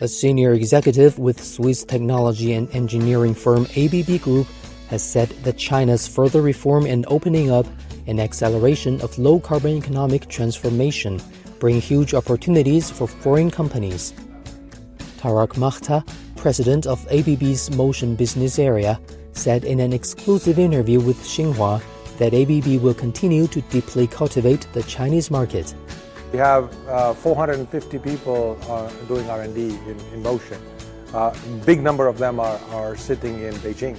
A senior executive with Swiss technology and engineering firm ABB Group has said that China's further reform and opening up and acceleration of low-carbon economic transformation bring huge opportunities for foreign companies. Tarak Makhta, president of ABB's Motion business area, said in an exclusive interview with Xinhua that ABB will continue to deeply cultivate the Chinese market. We have 450 people doing R&D in Motion. Big number of them are sitting in Beijing.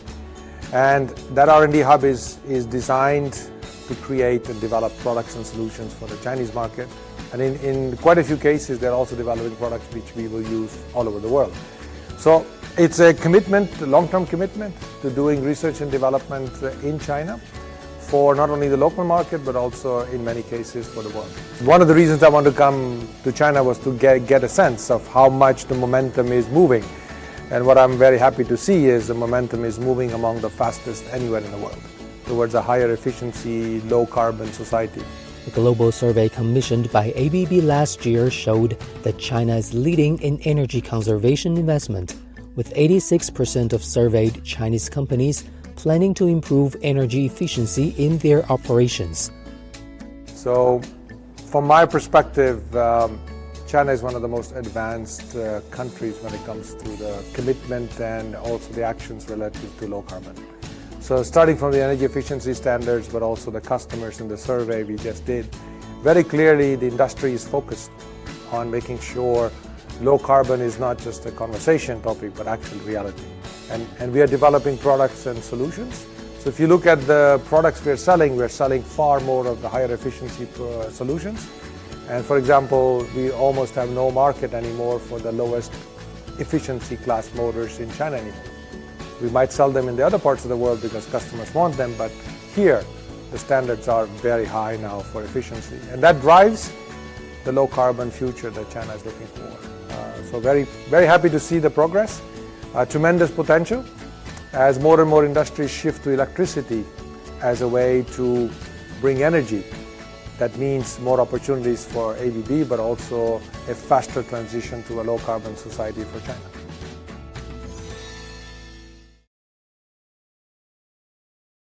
And that R&D hub is designed to create and develop products and solutions for the Chinese market. And in quite a few cases, they're also developing products which we will use all over the world. So it's a commitment, a long-term commitment to doing research and development in China for not only the local market, but also in many cases for the world. One of the reasons I want to come to China was to get a sense of how much the momentum is moving. And what I'm very happy to see is the momentum is moving among the fastest anywhere in the world towards a higher efficiency, low carbon society. A global survey commissioned by ABB last year showed that China is leading in energy conservation investment, with 86% of surveyed Chinese companies planning to improve energy efficiency in their operations. So, from my perspective, China is one of the most advanced countries when it comes to the commitment and also the actions relative to low carbon. So starting from the energy efficiency standards, but also the customers in the survey we just did, very clearly the industry is focused on making sure low carbon is not just a conversation topic, but actual reality. And we are developing products and solutions. So if you look at the products we're selling far more of the higher efficiency solutions. And for example, we almost have no market anymore for the lowest efficiency class motors in China anymore. We might sell them in the other parts of the world because customers want them, but here the standards are very high now for efficiency. And that drives the low carbon future that China is looking for. So very, very happy to see the progress. Tremendous potential as more and more industries shift to electricity as a way to bring energy. That means more opportunities for ABB, but also a faster transition to a low carbon society for China.